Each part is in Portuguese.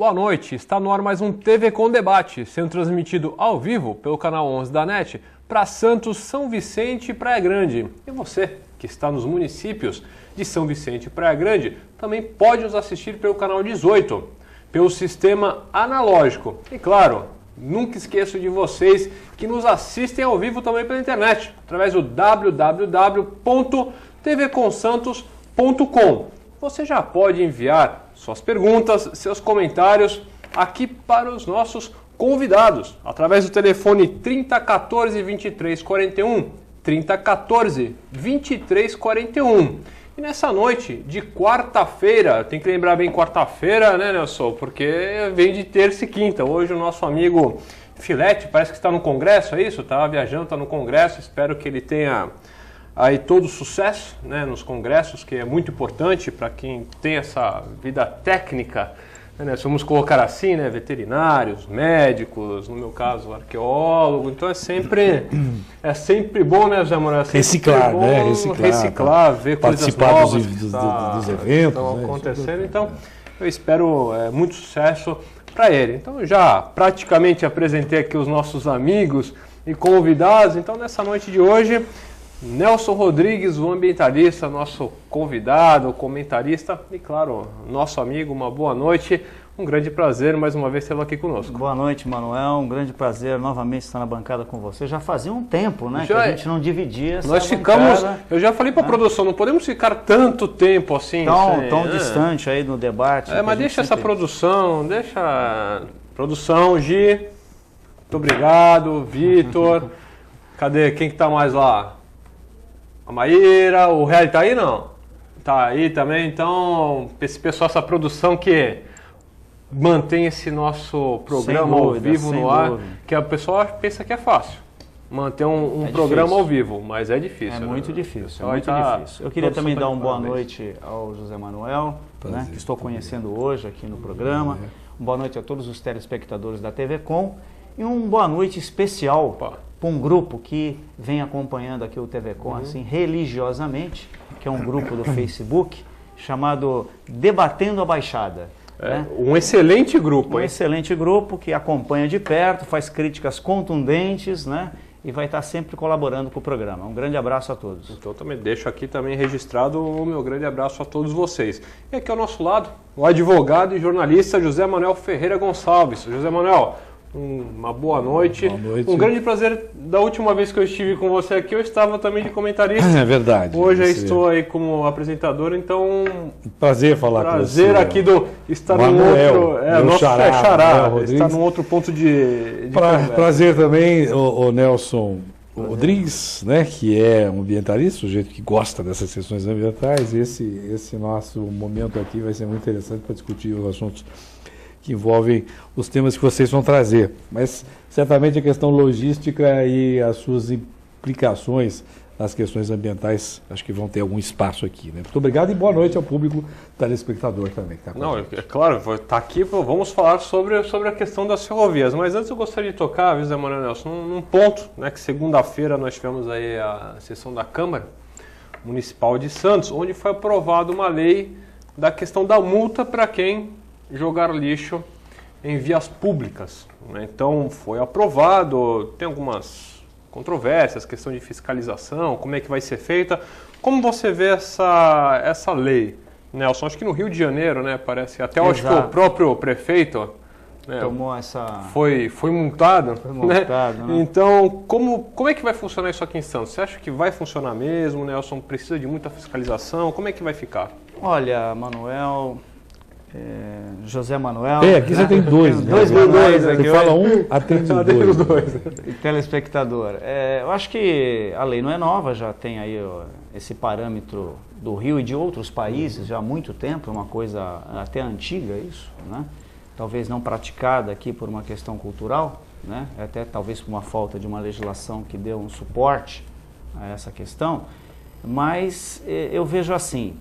boa noite. Está no ar mais um TV Com Debate, sendo transmitido ao vivo pelo canal 11 da NET para Santos, São Vicente e Praia Grande. E você, que está nos municípios de São Vicente e Praia Grande, também pode nos assistir pelo canal 18, pelo sistema analógico. E claro, nunca esqueço de vocês que nos assistem ao vivo também pela internet, através do www.tvconsantos.com. Você já pode enviar suas perguntas, seus comentários aqui para os nossos convidados, através do telefone 3014 2341, 3014 2341. E nessa noite de quarta-feira, tem que lembrar bem quarta-feira, né, Nelson? Porque vem de terça e quinta. Hoje o nosso amigo Filete parece que está no congresso, é isso? Estava viajando, está no congresso, espero que ele tenha aí todo sucesso, né, nos congressos, que é muito importante para quem tem essa vida técnica, né, vamos colocar assim, né, veterinários, médicos, no meu caso arqueólogo, então é sempre bom, né, José Manuel? Reciclar, né? Reciclar, ver coisas novas dos eventos, estão acontecendo, então eu espero muito sucesso para ele. Então eu já praticamente apresentei aqui os nossos amigos e convidados, então nessa noite de hoje Nelson Rodrigues, o ambientalista, nosso convidado, comentarista e, claro, nosso amigo, uma boa noite. Um grande prazer mais uma vez tê-lo aqui conosco. Boa noite, Manuel. Um grande prazer novamente estar na bancada com você. Já fazia um tempo, né, que a gente não dividia essa Nós ficamos, eu já falei para a produção, não podemos ficar tanto tempo assim. Tão distante aí no debate. Mas deixa essa produção, Produção, Gi, muito obrigado, Vitor. Cadê? Quem que tá mais lá? A Maíra, o Real tá aí não? Tá aí também, então esse pessoal, essa produção que mantém esse nosso programa ao vivo no ar, que a pessoa pensa que é fácil manter um programa ao vivo, mas é difícil. É muito difícil, difícil. Eu queria também dar uma boa noite ao José Manuel, né, que estou conhecendo hoje aqui no programa. Uma boa noite a todos os telespectadores da TV Com e uma boa noite especial para um grupo que vem acompanhando aqui o TV Com assim, religiosamente, que é um grupo do Facebook chamado Debatendo a Baixada. Né? Um excelente grupo. Excelente grupo que acompanha de perto, faz críticas contundentes, né? E vai estar sempre colaborando com o programa. Um grande abraço a todos. Então também deixo aqui também registrado o meu grande abraço a todos vocês. E aqui ao nosso lado, o advogado e jornalista José Manuel Ferreira Gonçalves. José Manuel, uma boa noite. Um grande prazer. Da última vez que eu estive com você aqui, eu estava também de comentarista. É verdade. Hoje eu estou aí como apresentador, então... Prazer falar com você. Prazer aqui estar Manuel, num outro... nosso xará, estar num outro ponto de prazer também, o Nelson Rodrigues, né, que é um ambientalista, sujeito que gosta dessas questões ambientais. Esse nosso momento aqui vai ser muito interessante para discutir os assuntos que envolvem os temas que vocês vão trazer. Mas, certamente, a questão logística e as suas implicações nas questões ambientais, acho que vão ter algum espaço aqui. Né? Muito obrigado e boa noite ao público telespectador também. Que tá Não, é claro, está aqui, vamos falar sobre a questão das ferrovias. Mas antes eu gostaria de tocar, José Manuel Nelson, num ponto, né, que segunda-feira nós tivemos aí a sessão da Câmara Municipal de Santos, onde foi aprovada uma lei da questão da multa para quem jogar lixo em vias públicas. Então foi aprovado, tem algumas controvérsias, questão de fiscalização, como é que vai ser feita. Como você vê essa lei, Nelson? Acho que no Rio de Janeiro, né, parece, até acho que o próprio prefeito, né, tomou essa... Foi multado. Né? Então, como é que vai funcionar isso aqui em Santos? Você acha que vai funcionar mesmo, Nelson? Precisa de muita fiscalização? Como é que vai ficar? Olha, Manuel... José Manuel. Aqui você tem dois. Dois Manuéis aqui. Você fala um, atende os dois. E telespectador. Eu acho que a lei não é nova, já tem aí esse parâmetro do Rio e de outros países já há muito tempo, é uma coisa até antiga isso, né? Talvez não praticada aqui por uma questão cultural, né? Até talvez por uma falta de uma legislação que dê um suporte a essa questão, mas eu vejo assim,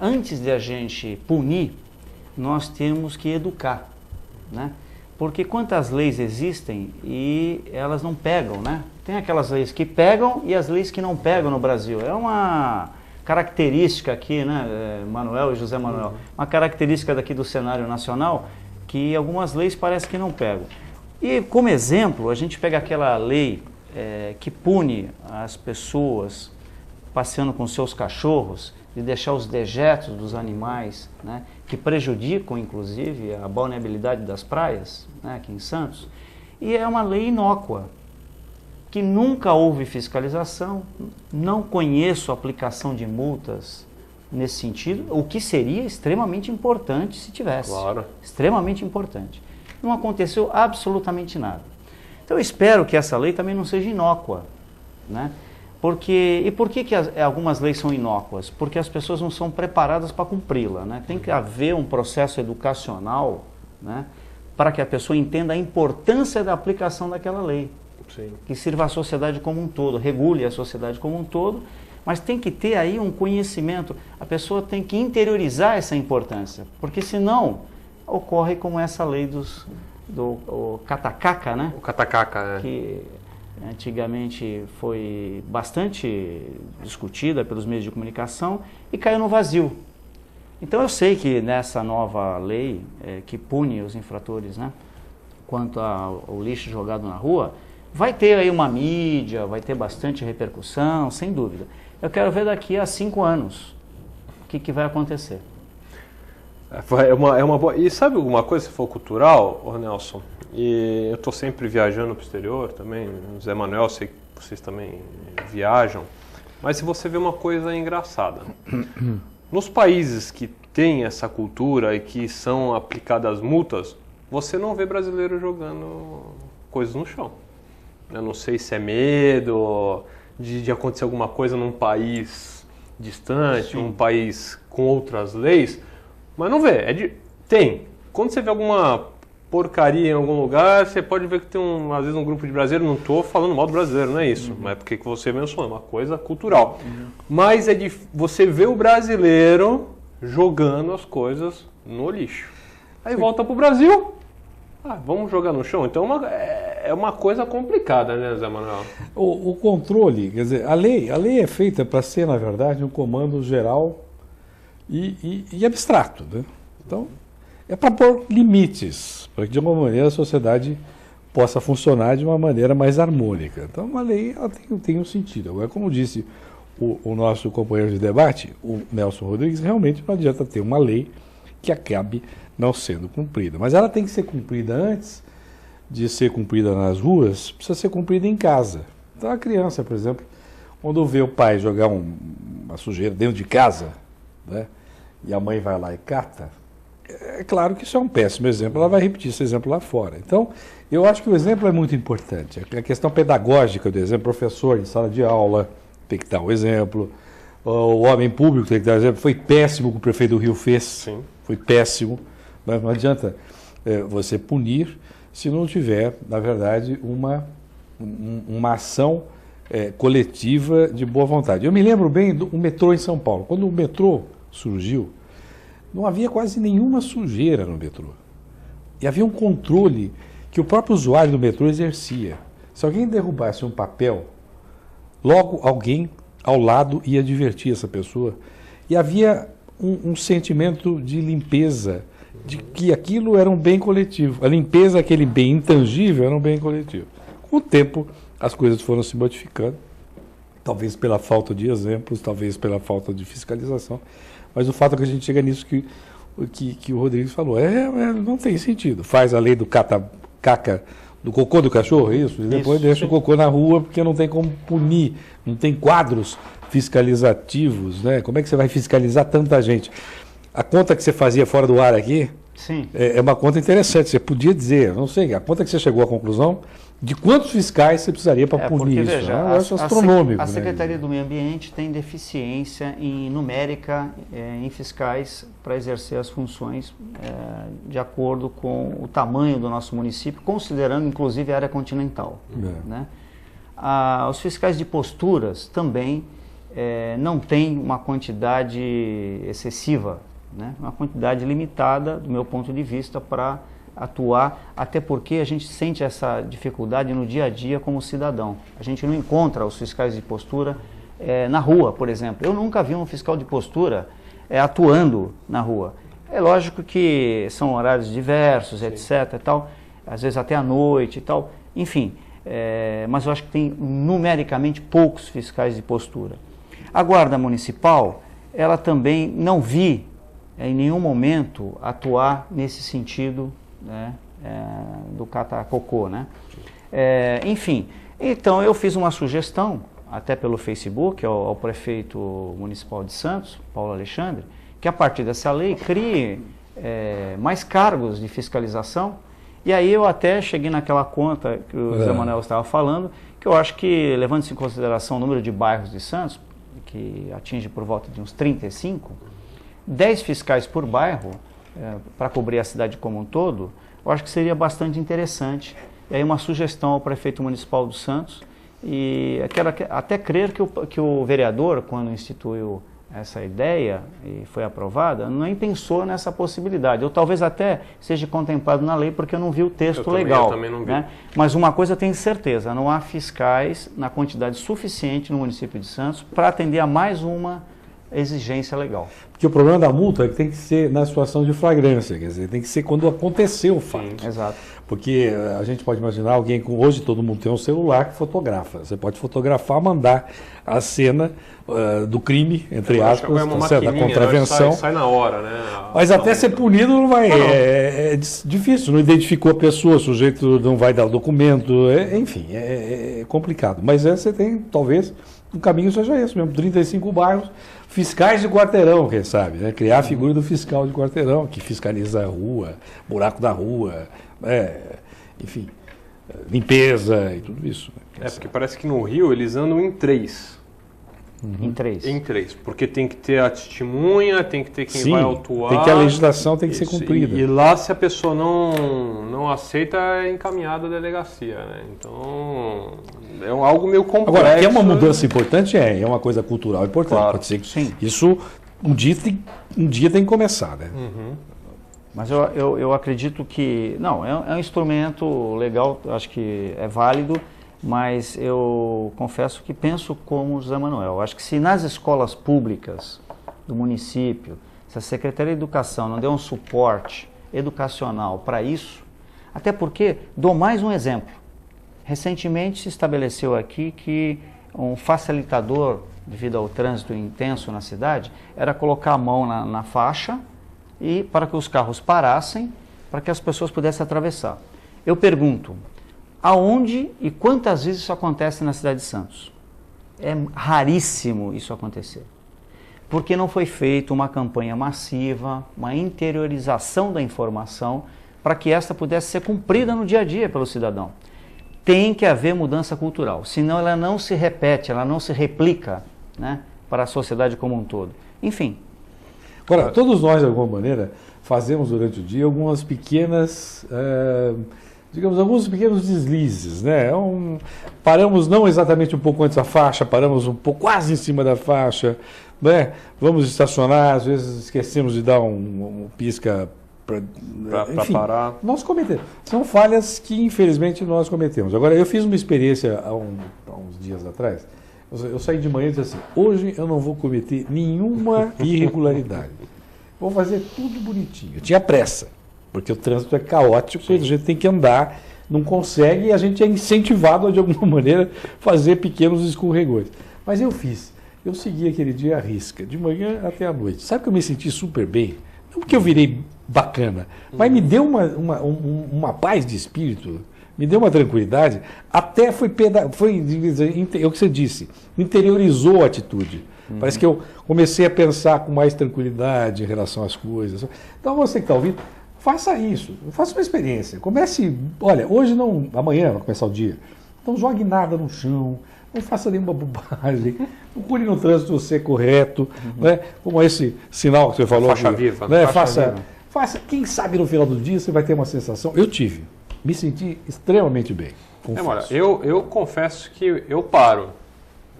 antes de a gente punir, nós temos que educar, né? Porque quantas leis existem e elas não pegam, né? Tem aquelas leis que pegam e as leis que não pegam no Brasil. característica aqui, né, Manuel e José Manuel, uma característica daqui do cenário nacional que algumas leis parecem que não pegam. E como exemplo, a gente pega aquela lei que pune as pessoas passeando com seus cachorros, de deixar os dejetos dos animais, né, que prejudicam inclusive a balneabilidade das praias, né, aqui em Santos, e é uma lei inócua, que nunca houve fiscalização, não conheço aplicação de multas nesse sentido, o que seria extremamente importante se tivesse. Claro. Extremamente importante. Não aconteceu absolutamente nada. Então eu espero que essa lei também não seja inócua, né? E por que algumas leis são inócuas? Porque as pessoas não são preparadas para cumpri-la, né? Tem que haver um processo educacional, né, para que a pessoa entenda a importância da aplicação daquela lei. Sim. Que sirva à sociedade como um todo, regule a sociedade como um todo, mas tem que ter aí um conhecimento, a pessoa tem que interiorizar essa importância, porque senão ocorre como essa lei do catacaca, né? O catacaca, que antigamente foi bastante discutida pelos meios de comunicação e caiu no vazio. Então eu sei que nessa nova lei que pune os infratores, né, quanto ao lixo jogado na rua, vai ter aí uma mídia, vai ter bastante repercussão, sem dúvida. Eu quero ver daqui a 5 anos o que vai acontecer. É uma boa. E sabe alguma coisa, se for cultural, Nelson? E eu estou sempre viajando para o exterior também, Zé Manuel, sei que vocês também viajam, mas se você vê uma coisa engraçada, nos países que têm essa cultura e que são aplicadas multas, você não vê brasileiro jogando coisas no chão. Eu não sei se é medo de acontecer alguma coisa num país distante, Sim. um país com outras leis, mas não vê. Tem. Quando você vê alguma porcaria em algum lugar, você pode ver que tem, às vezes, um grupo de brasileiros, não estou falando mal do brasileiro, não é isso, mas é porque você mencionou, é uma coisa cultural. Mas você vê o brasileiro jogando as coisas no lixo. Aí volta para o Brasil, vamos jogar no chão. Então é uma coisa complicada, né, Zé Manuel? O controle, quer dizer, a lei é feita para ser, na verdade, um comando geral e abstrato, né? Então, é para pôr limites, para que de alguma maneira a sociedade possa funcionar de uma maneira mais harmônica. Então, uma lei ela tem um sentido. Agora, como disse o nosso companheiro de debate, o Nelson Rodrigues, realmente não adianta ter uma lei que acabe não sendo cumprida. Mas ela tem que ser cumprida antes de ser cumprida nas ruas, precisa ser cumprida em casa. Então, a criança, por exemplo, quando vê o pai jogar uma sujeira dentro de casa, né, e a mãe vai lá e cata, é claro que isso é um péssimo exemplo, ela vai repetir esse exemplo lá fora. Então, eu acho que o exemplo é muito importante. A questão pedagógica do exemplo, professor em sala de aula tem que dar o exemplo, o homem público tem que dar o exemplo. Foi péssimo o que o prefeito do Rio fez, Sim. Foi péssimo, mas não adianta você punir se não tiver, na verdade, uma ação coletiva de boa vontade. Eu me lembro bem do metrô em São Paulo. Quando o metrô surgiu, não havia quase nenhuma sujeira no metrô. E havia um controle que o próprio usuário do metrô exercia. Se alguém derrubasse um papel, logo alguém ao lado ia advertir essa pessoa. E havia um sentimento de limpeza, de que aquilo era um bem coletivo. A limpeza, aquele bem intangível, era um bem coletivo. Com o tempo, as coisas foram se modificando, talvez pela falta de exemplos, talvez pela falta de fiscalização. Mas o fato é que a gente chega nisso que o Rodrigues falou. Não tem sentido. Faz a lei do caca, do cocô do cachorro, isso, e depois deixa o cocô na rua, porque não tem como punir, não tem quadros fiscalizativos, né? Como é que você vai fiscalizar tanta gente? A conta que você fazia fora do ar aqui, Sim. É uma conta interessante. Você podia dizer, não sei, a conta que você chegou à conclusão de quantos fiscais você precisaria para punir isso. Veja, Eu acho astronômico. A Secretaria do Meio Ambiente tem deficiência numérica em fiscais para exercer as funções de acordo com o tamanho do nosso município, considerando inclusive a área continental. Né? Os fiscais de posturas também não têm uma quantidade excessiva, né? Uma quantidade limitada, do meu ponto de vista, para atuar, até porque a gente sente essa dificuldade no dia a dia como cidadão. A gente não encontra os fiscais de postura na rua, por exemplo. Eu nunca vi um fiscal de postura atuando na rua. É lógico que são horários diversos, etc. E tal, às vezes até à noite e tal, enfim. Mas eu acho que tem numericamente poucos fiscais de postura. A Guarda Municipal, ela também não vi em nenhum momento atuar nesse sentido, né, do catacocô, né? Enfim, então eu fiz uma sugestão, até pelo Facebook, ao prefeito municipal de Santos, Paulo Alexandre, que a partir dessa lei crie mais cargos de fiscalização. E aí eu até cheguei naquela conta que o Zé Manuel estava falando, que eu acho que, levando-se em consideração o número de bairros de Santos, que atinge por volta de uns 35, 10 fiscais por bairro, para cobrir a cidade como um todo, eu acho que seria bastante interessante. E aí uma sugestão ao prefeito municipal do Santos, e quero até crer que o vereador, quando instituiu essa ideia e foi aprovada, nem pensou nessa possibilidade. Ou talvez até seja contemplado na lei, porque eu não vi o texto legal. Eu também não vi. Né? Mas uma coisa eu tenho certeza, não há fiscais na quantidade suficiente no município de Santos para atender a mais uma exigência legal. Porque o problema da multa é que tem que ser na situação de flagrância, quer dizer, tem que ser quando aconteceu o fato. Sim, exato. Porque a gente pode imaginar alguém com... Hoje todo mundo tem um celular que fotografa. Você pode fotografar, mandar a cena do crime, entre aspas, da contravenção. Sai na hora, né? Mas até ser punido não vai... É difícil, não identificou a pessoa, o sujeito não vai dar o documento, enfim, é complicado. Mas você tem, talvez, um caminho seja esse mesmo, 35 bairros, fiscais de quarteirão, quem sabe, né? Criar a figura do fiscal de quarteirão, que fiscaliza a rua, buraco da rua, enfim, limpeza e tudo isso. Né? Porque parece que no Rio eles andam em 3. Em 3. Em 3, porque tem que ter a testemunha, tem que ter quem vai autuar. Tem que a legislação tem que ser cumprida. E lá, se a pessoa não aceita, é encaminhada à delegacia. Né? Então, é algo meio complexo. Agora, que é uma mudança importante, é uma coisa cultural importante. Claro. Pode ser que sim. Isso um dia tem que começar, né? Mas eu acredito que... Não, é um instrumento legal, acho que é válido, mas eu confesso que penso como o José Manuel. Acho que se nas escolas públicas do município, se a Secretaria de Educação não der um suporte educacional para isso, até porque, dou mais um exemplo. Recentemente se estabeleceu aqui que um facilitador, devido ao trânsito intenso na cidade, era colocar a mão na faixa e para que os carros parassem, para que as pessoas pudessem atravessar. Eu pergunto, aonde e quantas vezes isso acontece na cidade de Santos? É raríssimo isso acontecer. Porque não foi feita uma campanha massiva, uma interiorização da informação, para que esta pudesse ser cumprida no dia a dia pelo cidadão. Tem que haver mudança cultural, senão ela não se repete, ela não se replica, né, para a sociedade como um todo. Enfim. Agora, todos nós, de alguma maneira, fazemos durante o dia algumas pequenas... digamos, alguns pequenos deslizes, né? Paramos não exatamente um pouco antes da faixa, paramos um pouco quase em cima da faixa, né? Vamos estacionar, às vezes esquecemos de dar um pisca para parar. Nós cometemos. São falhas que, infelizmente, nós cometemos. Agora, eu fiz uma experiência há uns dias atrás. Eu saí de manhã e disse assim, hoje eu não vou cometer nenhuma irregularidade. Vou fazer tudo bonitinho. Eu tinha pressa. Porque o trânsito é caótico, a gente tem que andar, não consegue, e a gente é incentivado a, de alguma maneira, fazer pequenos escorregões. Mas eu fiz. Eu segui aquele dia à risca, de manhã até à noite. Sabe que eu me senti super bem? Não porque eu virei bacana, mas me deu uma paz de espírito, me deu uma tranquilidade, até foi o que você disse, interiorizou a atitude. Parece que eu comecei a pensar com mais tranquilidade em relação às coisas. Então você que está ouvindo, faça isso, faça uma experiência. Comece, olha, hoje não, amanhã vai começar o dia. Não jogue nada no chão, não faça nenhuma bobagem, procure no trânsito você correto, né? Como esse sinal que você falou. Faixa viva. Né? Faça, quem sabe no final do dia você vai ter uma sensação. Eu tive, me senti extremamente bem. Olha, eu confesso que eu paro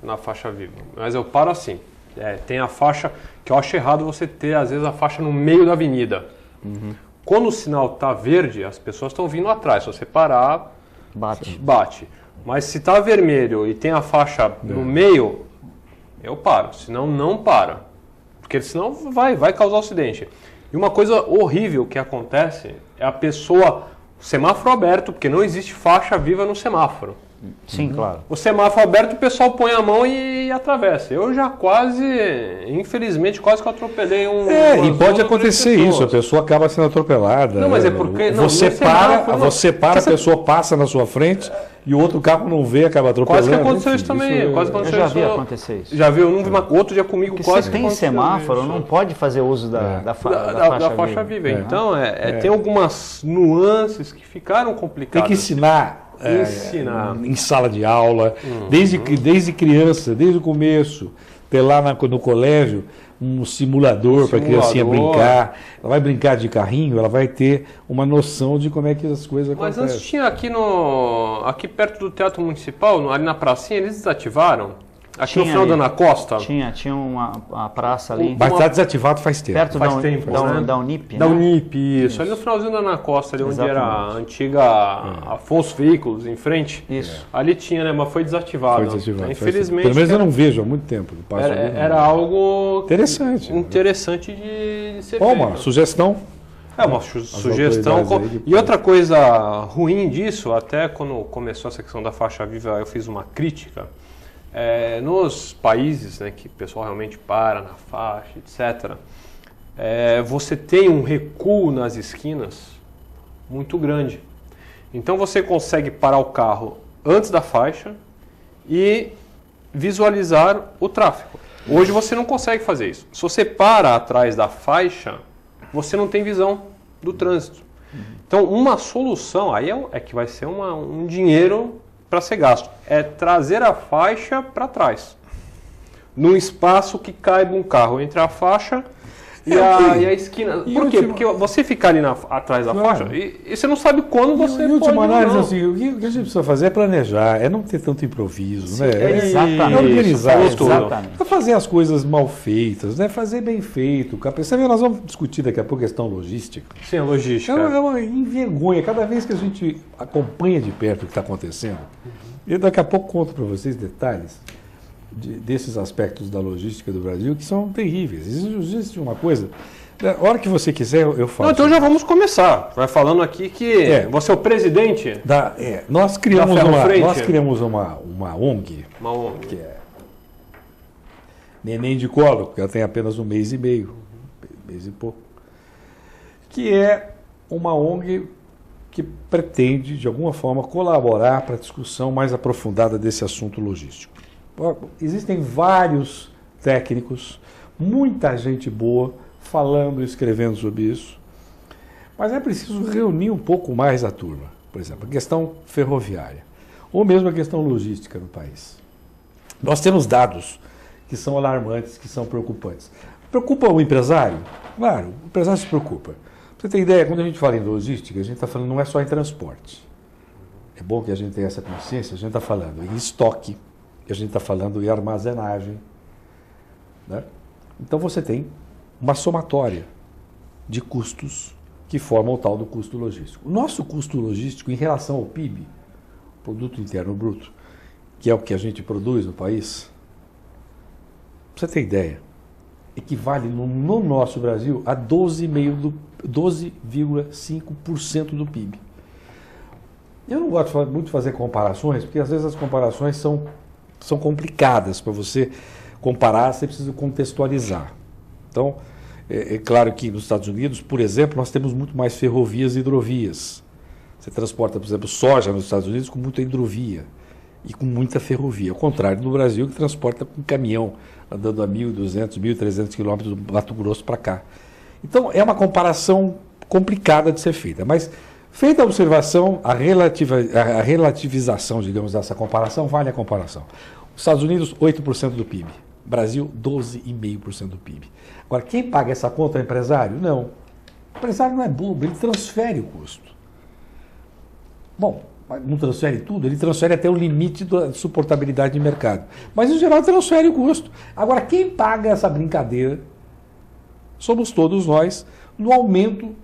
na faixa viva, mas eu paro assim. Tem a faixa que eu acho errado você ter, às vezes, a faixa no meio da avenida. Quando o sinal está verde, as pessoas estão vindo atrás. Se você parar, bate. Mas se está vermelho e tem a faixa no meio, eu paro. Senão, não para. Porque senão vai causar acidente. E uma coisa horrível que acontece é a pessoa... Semáforo aberto, porque não existe faixa viva no semáforo. Sim, claro. O semáforo aberto, o pessoal põe a mão e atravessa. Eu já infelizmente, quase que eu atropelei um... E pode acontecer isso, a pessoa acaba sendo atropelada. Não, mas é porque... Você para, a pessoa passa na sua frente e o outro carro não vê, acaba atropelando. Quase que aconteceu isso também. Eu já vi acontecer isso. Já viu? Outro dia comigo porque quase que tem semáforo, não pode fazer uso da faixa viva. Então, tem algumas nuances que ficaram complicadas. Tem que ensinar em sala de aula, desde criança, desde o começo, ter lá no colégio um simulador para a criancinha brincar. Ela vai brincar de carrinho, ela vai ter uma noção de como é que as coisas acontecem. Mas antes tinha aqui perto do Teatro Municipal, ali na pracinha, eles desativaram? Aqui no final da Ana Costa? Tinha uma praça ali. Mas está desativado faz tempo. Perto faz tempo, da Unip, Da Unip, isso. Ali no finalzinho da Ana Costa, ali onde era a antiga Afonso Veículos, em frente. Isso. Ali tinha, né? Mas foi desativado. Foi desativado. Infelizmente. Pelo menos eu não vejo há muito tempo. Era algo interessante de ser feito. Uma sugestão. Uma sugestão. E outra coisa ruim disso, até quando começou essa questão da faixa viva, eu fiz uma crítica. Nos países, né, que o pessoal realmente para na faixa, etc., você tem um recuo nas esquinas muito grande. Então você consegue parar o carro antes da faixa e visualizar o tráfego. Hoje você não consegue fazer isso. Se você para atrás da faixa, você não tem visão do trânsito. Então uma solução aí é que vai ser um dinheiro para ser gasto, é trazer a faixa para trás, num espaço que caiba um carro entre a faixa e a esquina. Por quê? Porque você ficar ali atrás da faixa e você não sabe quando você pode. Em última análise, assim, o que a gente precisa fazer é planejar, é não ter tanto improviso, né? Exatamente. Organizar, exatamente. Não fazer as coisas mal feitas, né? Fazer bem feito. Nós vamos discutir daqui a pouco a questão logística. Sim, a logística. É uma envergonha. Cada vez que a gente acompanha de perto o que está acontecendo, eu daqui a pouco conto para vocês detalhes desses aspectos da logística do Brasil que são terríveis. Existe uma coisa, a hora que você quiser eu falo. Não, então já vamos começar. Vai falando aqui que você é o presidente nós criamos uma ONG, que é Neném de Colo, que ela tem apenas 1 mês e meio, mês e pouco, que é uma ONG que pretende, de alguma forma, colaborar para a discussão mais aprofundada desse assunto logístico. Existem vários técnicos, muita gente boa, falando e escrevendo sobre isso, mas é preciso reunir um pouco mais a turma. Por exemplo, a questão ferroviária, ou mesmo a questão logística no país. Nós temos dados que são alarmantes, que são preocupantes. Preocupa o empresário? Claro, o empresário se preocupa. Pra você ter ideia, quando a gente fala em logística, a gente está falando não é só em transporte. É bom que a gente tenha essa consciência, a gente está falando em estoque, a gente está falando em armazenagem. Né? Então você tem uma somatória de custos que formam o tal do custo logístico. O nosso custo logístico em relação ao PIB, Produto Interno Bruto, que é o que a gente produz no país, pra você ter ideia, equivale no nosso Brasil a 12,5% do PIB. Eu não gosto muito de fazer comparações, porque às vezes as comparações são complicadas. Para você comparar, você precisa contextualizar. Então, é claro que nos Estados Unidos, por exemplo, nós temos muito mais ferrovias e hidrovias. Você transporta, por exemplo, soja nos Estados Unidos com muita hidrovia e com muita ferrovia. Ao contrário do Brasil, que transporta com caminhão, andando a 1.200, 1.300 quilômetros do Mato Grosso para cá. Então, é uma comparação complicada de ser feita. Mas, feita a observação, a relativização, digamos, dessa comparação, vale a comparação. Os Estados Unidos, 8% do PIB. Brasil, 12,5% do PIB. Agora, quem paga essa conta é o empresário? Não. O empresário não é bobo, ele transfere o custo. Bom, não transfere tudo, ele transfere até o limite da suportabilidade de mercado. Mas, em geral, transfere o custo. Agora, quem paga essa brincadeira somos todos nós, no aumento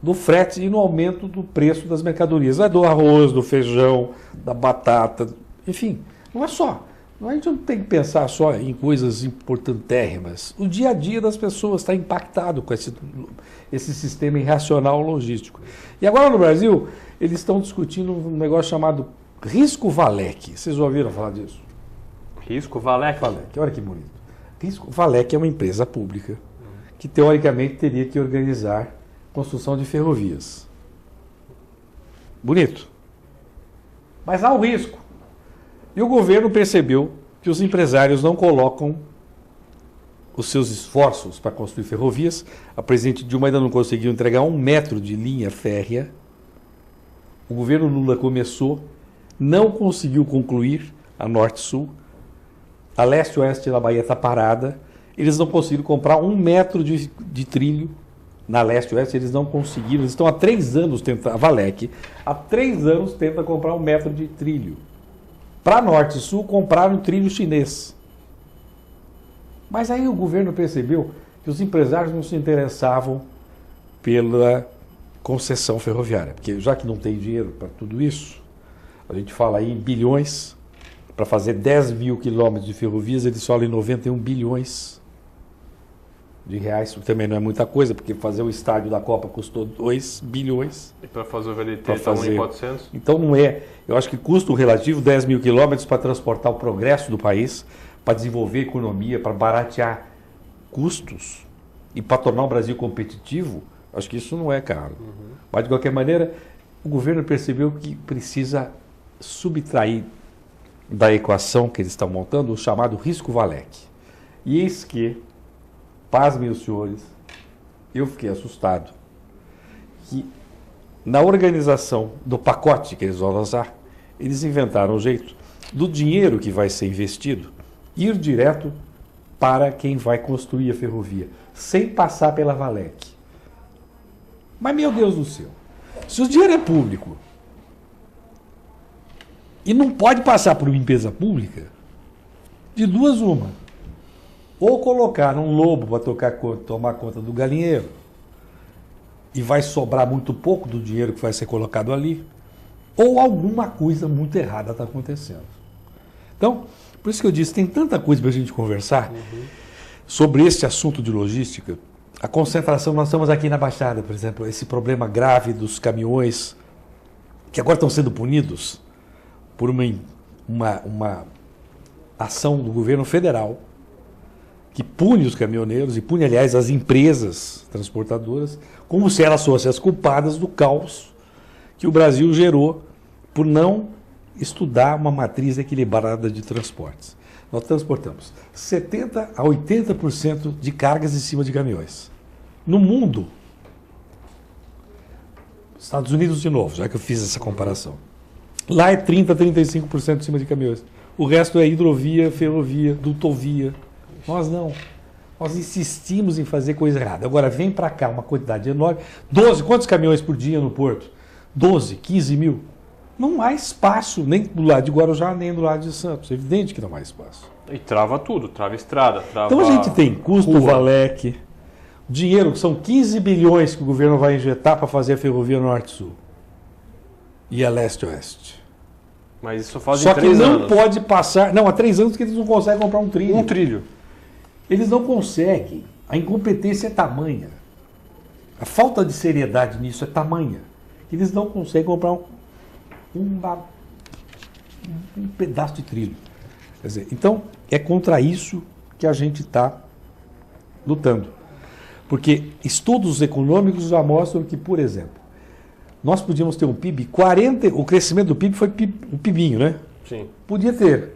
do frete e no aumento do preço das mercadorias. Do arroz, do feijão, da batata, enfim, não é só. A gente não tem que pensar só em coisas importantérrimas. O dia a dia das pessoas está impactado com esse sistema irracional logístico. E agora no Brasil, eles estão discutindo um negócio chamado risco Valec. Vocês ouviram falar disso? Risco Valec? Valec, olha que bonito. Risco Valec é uma empresa pública que teoricamente teria que organizar construção de ferrovias. Bonito. Mas há o risco. E o governo percebeu que os empresários não colocam os seus esforços para construir ferrovias. A presidente Dilma ainda não conseguiu entregar 1 metro de linha férrea. O governo Lula começou, não conseguiu concluir a Norte-Sul. A Leste-Oeste da Bahia está parada. Eles não conseguiram comprar 1 metro de trilho. Na Leste-Oeste eles não conseguiram. Eles estão há 3 anos tentando, a Valec, há 3 anos tenta comprar 1 metro de trilho. Para Norte e Sul, compraram trilho chinês. Mas aí o governo percebeu que os empresários não se interessavam pela concessão ferroviária. Porque já que não tem dinheiro para tudo isso, a gente fala aí em bilhões, para fazer 10 mil quilômetros de ferrovias, eles falam em 91 bilhões de reais. Também não é muita coisa, porque fazer o estádio da Copa custou 2 bilhões. E para fazer o VLT está 1.400? Então não é. Eu acho que custo relativo 10 mil quilômetros para transportar o progresso do país, para desenvolver a economia, para baratear custos e para tornar o Brasil competitivo, acho que isso não é caro. Mas de qualquer maneira, o governo percebeu que precisa subtrair da equação que eles estão montando o chamado risco Valec. E eis que, pasmem os senhores, eu fiquei assustado que na organização do pacote que eles vão lançar, eles inventaram um jeito do dinheiro que vai ser investido ir direto para quem vai construir a ferrovia, sem passar pela Valec. Mas, meu Deus do céu, se o dinheiro é público e não pode passar por uma empresa pública, de duas uma. Ou colocar um lobo para tomar conta do galinheiro e vai sobrar muito pouco do dinheiro que vai ser colocado ali, ou alguma coisa muito errada está acontecendo. Então, por isso que eu disse, tem tanta coisa para a gente conversar sobre esse assunto de logística. A concentração, nós estamos aqui na Baixada, por exemplo, esse problema grave dos caminhões, que agora estão sendo punidos por uma ação do governo federal, que pune os caminhoneiros e pune, aliás, as empresas transportadoras, como se elas fossem as culpadas do caos que o Brasil gerou por não estudar uma matriz equilibrada de transportes. Nós transportamos 70% a 80% de cargas em cima de caminhões. No mundo, Estados Unidos de novo, já que eu fiz essa comparação, lá é 30% a 35% em cima de caminhões. O resto é hidrovia, ferrovia, dutovia. Nós não. Nós insistimos em fazer coisa errada. Agora vem para cá uma quantidade enorme. 12, quantos caminhões por dia no porto? 12, 15 mil. Não há espaço, nem do lado de Guarujá, nem do lado de Santos. É evidente que não há espaço. E trava tudo, trava estrada, trava... Então a gente tem custo Valec, dinheiro que são 15 bilhões que o governo vai injetar para fazer a ferrovia Norte-Sul. E a Leste-Oeste. Mas isso faz Só em 3 que não anos. pode passar... Não, há 3 anos que eles não conseguem comprar um trilho. Um trilho. Eles não conseguem. A incompetência é tamanha. A falta de seriedade nisso é tamanha. Eles não conseguem comprar um pedaço de trilho. Quer dizer, então, é contra isso que a gente está lutando. Porque estudos econômicos já mostram que, por exemplo, nós podíamos ter um PIB, o crescimento do PIB foi o PIBinho, né? Sim. Podia ter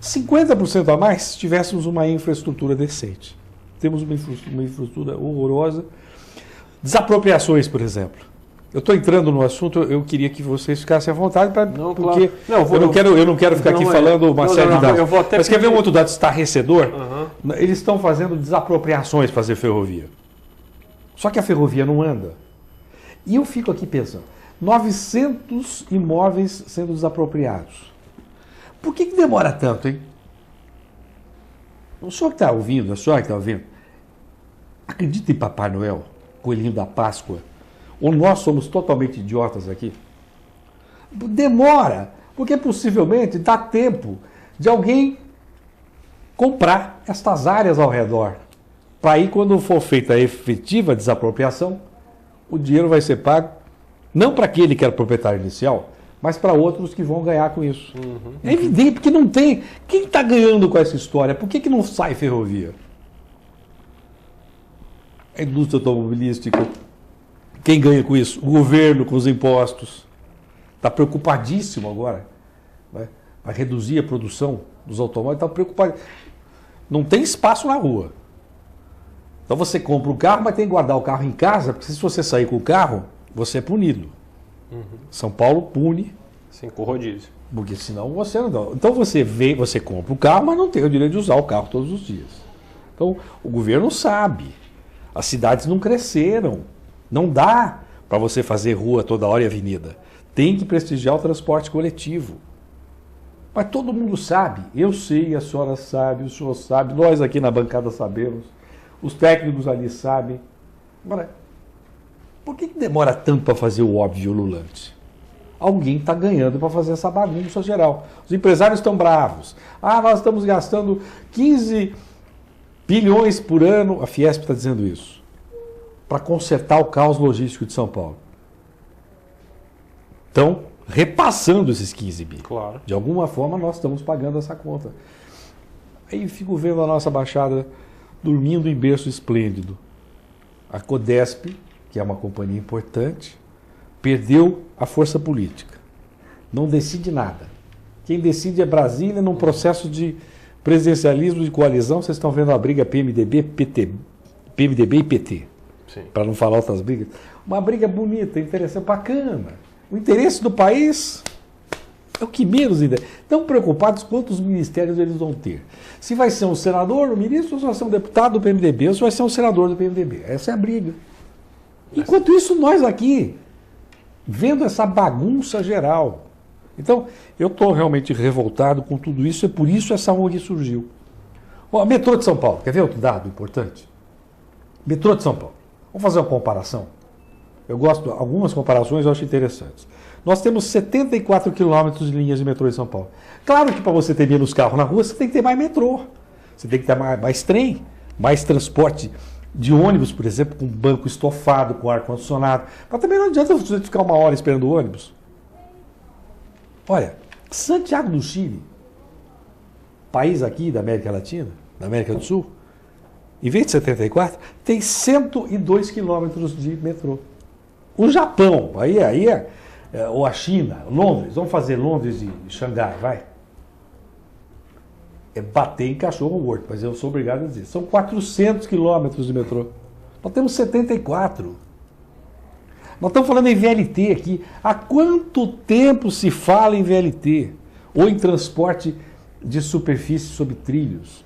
50% a mais se tivéssemos uma infraestrutura decente. Temos uma infraestrutura horrorosa. Desapropriações, por exemplo. Eu estou entrando no assunto, eu queria que vocês ficassem à vontade, porque claro. eu não quero ficar aqui falando uma série de dados. Mas quer ver um outro dado estarrecedor? Eles estão fazendo desapropriações para fazer ferrovia. Só que a ferrovia não anda. E eu fico aqui pensando, 900 imóveis sendo desapropriados. Por que demora tanto, hein? O senhor que está ouvindo, a senhora que está ouvindo, acredita em Papai Noel, Coelhinho da Páscoa? Ou nós somos totalmente idiotas aqui? Demora, porque possivelmente dá tempo de alguém comprar estas áreas ao redor. Para aí, quando for feita a efetiva desapropriação, o dinheiro vai ser pago não para aquele que era proprietário inicial, mas para outros que vão ganhar com isso. É evidente, porque não tem... Quem está ganhando com essa história? Por que não sai ferrovia? A indústria automobilística. Quem ganha com isso? O governo, com os impostos. Está preocupadíssimo agora. Vai reduzir a produção dos automóveis. Está preocupado. Não tem espaço na rua. Então você compra o carro, mas tem que guardar o carro em casa, porque se você sair com o carro, você é punido. São Paulo pune. Sim, com rodízio. Porque senão você não. Então você compra o carro, mas não tem o direito de usar o carro todos os dias. Então o governo sabe. As cidades não cresceram. Não dá para você fazer rua toda hora e avenida. Tem que prestigiar o transporte coletivo. Mas todo mundo sabe. Eu sei, a senhora sabe, o senhor sabe, nós aqui na bancada sabemos. Os técnicos ali sabem. Agora, por que demora tanto para fazer o óbvio ululante? Alguém está ganhando para fazer essa bagunça geral. Os empresários estão bravos. Nós estamos gastando 15 bilhões por ano, a Fiesp está dizendo isso, para consertar o caos logístico de São Paulo. Então, repassando esses 15 bi. Claro. De alguma forma, nós estamos pagando essa conta. Aí fico vendo a nossa Baixada dormindo em berço esplêndido. A Codesp, que é uma companhia importante, perdeu a força política. Não decide nada. Quem decide é Brasília num processo de presidencialismo de coalizão. Vocês estão vendo a briga PMDB e PT. Para não falar outras brigas. Uma briga bonita, interessante, bacana. O interesse do país é o que menos interessa. Estão preocupados quantos ministérios eles vão ter. Se vai ser um senador, um ministro, ou se vai ser um deputado do PMDB, ou se vai ser um senador do PMDB. Essa é a briga. Enquanto isso, nós aqui, vendo essa bagunça geral. Então, eu estou realmente revoltado com tudo isso, e por isso essa ONG surgiu. Metrô de São Paulo, quer ver outro dado importante? Metrô de São Paulo. Vamos fazer uma comparação. Eu gosto, algumas comparações eu acho interessantes. Nós temos 74 quilômetros de linhas de metrô em São Paulo. Claro que para você ter menos carro na rua, você tem que ter mais metrô. Você tem que ter mais trem, mais transporte de ônibus, por exemplo, com banco estofado, com ar-condicionado. Mas também não adianta você ficar uma hora esperando o ônibus. Olha, Santiago do Chile, país aqui da América Latina, da América do Sul, em vez de 74, tem 102 quilômetros de metrô. O Japão, ou a China, Londres, vamos fazer Londres e Xangai, vai. É bater em cachorro morto, mas eu sou obrigado a dizer. São 400 quilômetros de metrô. Nós temos 74. Nós estamos falando em VLT aqui. Há quanto tempo se fala em VLT? Ou em transporte de superfície sobre trilhos?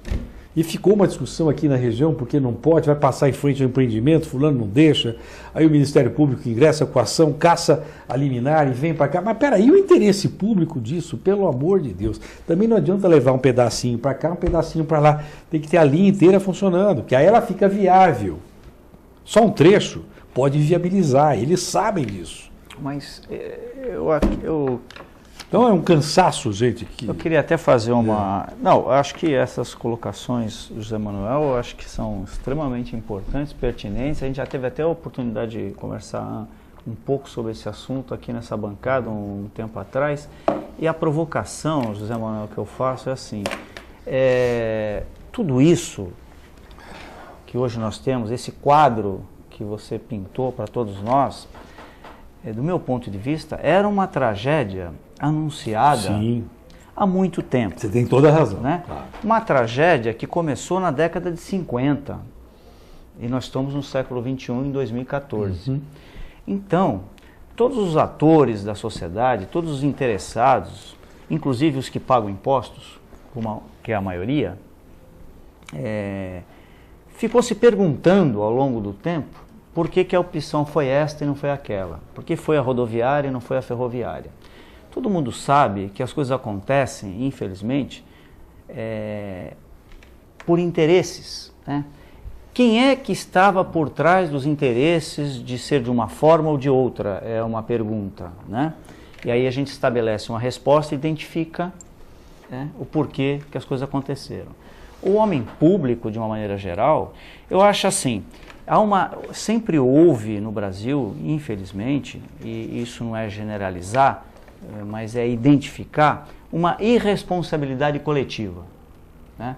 E ficou uma discussão aqui na região, porque não pode, vai passar em frente ao empreendimento, fulano não deixa, aí o Ministério Público ingressa com a ação, caça a liminar e vem para cá. Mas peraí, o interesse público disso, pelo amor de Deus? Também não adianta levar um pedacinho para cá, um pedacinho para lá. Tem que ter a linha inteira funcionando, que aí ela fica viável. Só um trecho pode viabilizar, eles sabem disso. Mas Então é um cansaço, gente. Eu queria até fazer uma... Não, acho que essas colocações, José Manuel, acho que são extremamente importantes, pertinentes. A gente já teve até a oportunidade de conversar um pouco sobre esse assunto aqui nessa bancada um tempo atrás. E a provocação, José Manuel, que eu faço é assim, tudo isso que hoje nós temos, esse quadro que você pintou para todos nós, do meu ponto de vista, era uma tragédia anunciada Sim. há muito tempo. Você tem toda a razão. Né? Claro. Uma tragédia que começou na década de 50 e nós estamos no século XXI, em 2014. Então, todos os atores da sociedade, todos os interessados, inclusive os que pagam impostos, que é a maioria, ficou se perguntando ao longo do tempo por que a opção foi esta e não foi aquela. Por que foi a rodoviária e não foi a ferroviária. Todo mundo sabe que as coisas acontecem, infelizmente, por interesses. Né? Quem é que estava por trás dos interesses de ser de uma forma ou de outra? É uma pergunta. Né? E aí a gente estabelece uma resposta e identifica o porquê que as coisas aconteceram. O homem público, de uma maneira geral, eu acho assim, sempre houve no Brasil, infelizmente, e isso não é generalizar, mas é identificar, uma irresponsabilidade coletiva, né?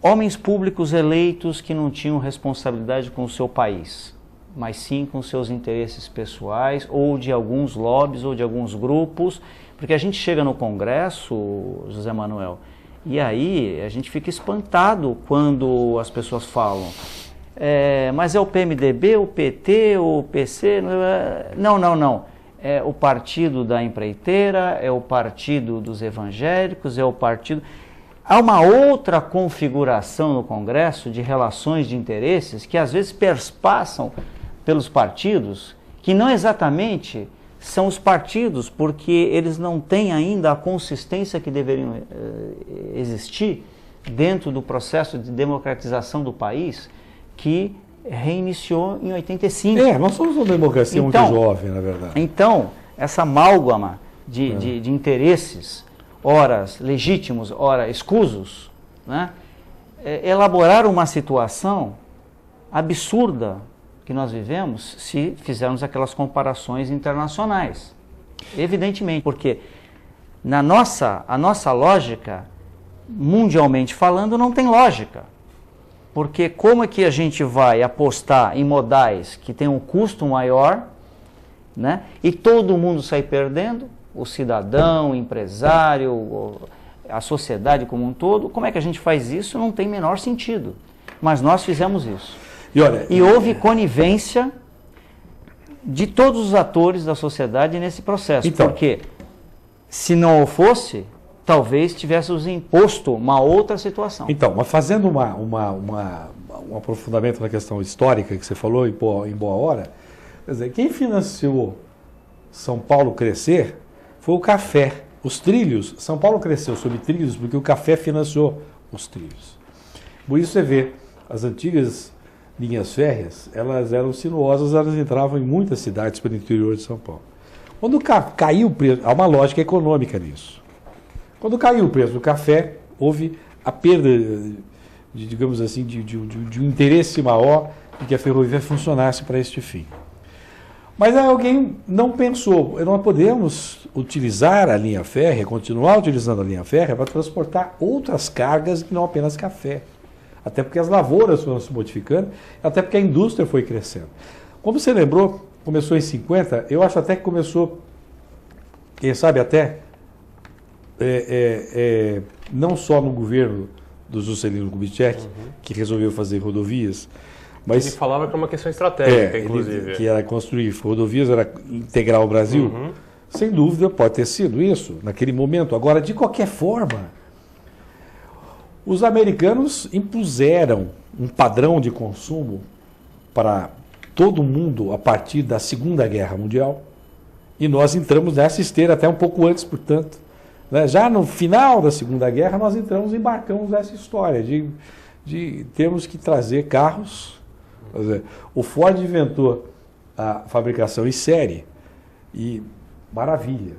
Homens públicos eleitos que não tinham responsabilidade com o seu país, mas sim com seus interesses pessoais ou de alguns lobbies ou de alguns grupos, porque a gente chega no Congresso, José Manuel, e aí a gente fica espantado quando as pessoas falam, mas é o PMDB, o PT, o PC, não. É o partido da empreiteira, é o partido dos evangélicos, é o partido... Há uma outra configuração no Congresso de relações de interesses que às vezes perspassam pelos partidos, que não exatamente são os partidos, porque eles não têm ainda a consistência que deveriam existir dentro do processo de democratização do país, que reiniciou em 85. Nós somos uma democracia muito jovem, na verdade. Então, essa amálgama de interesses, ora legítimos, ora escusos, né? Elaborar uma situação absurda que nós vivemos se fizermos aquelas comparações internacionais. Evidentemente, porque a nossa lógica, mundialmente falando, não tem lógica. Porque como é que a gente vai apostar em modais que têm um custo maior, né? E todo mundo sai perdendo? O cidadão, o empresário, a sociedade como um todo, como é que a gente faz isso? Não tem menor sentido. Mas nós fizemos isso. E houve conivência de todos os atores da sociedade nesse processo. Porque se não fosse, talvez tivéssemos imposto uma outra situação. Então, mas fazendo um aprofundamento na questão histórica que você falou em boa hora, quer dizer, quem financiou São Paulo crescer foi o café, os trilhos. São Paulo cresceu sob trilhos porque o café financiou os trilhos. Por isso você vê, as antigas linhas férreas, elas eram sinuosas, elas entravam em muitas cidades pelo interior de São Paulo. Quando caiu o preço, há uma lógica econômica nisso. Quando caiu o preço do café, houve a perda, digamos assim, de um interesse maior de que a ferrovia funcionasse para este fim. Mas aí alguém não pensou, nós podemos utilizar a linha férrea, continuar utilizando a linha férrea para transportar outras cargas que não apenas café. Até porque as lavouras foram se modificando, até porque a indústria foi crescendo. Como você lembrou, começou em 50, eu acho até que começou, quem sabe até, não só no governo do Juscelino Kubitschek, que resolveu fazer rodovias, mas... Ele falava que era uma questão estratégica, inclusive. Que era construir rodovias, era integrar o Brasil. Sem dúvida, pode ter sido isso, naquele momento. Agora, de qualquer forma, os americanos impuseram um padrão de consumo para todo mundo a partir da Segunda Guerra Mundial. E nós entramos nessa esteira até um pouco antes, portanto. Né? Já no final da Segunda Guerra, nós embarcamos nessa história de termos que trazer carros. Quer dizer, o Ford inventou a fabricação em série e maravilha,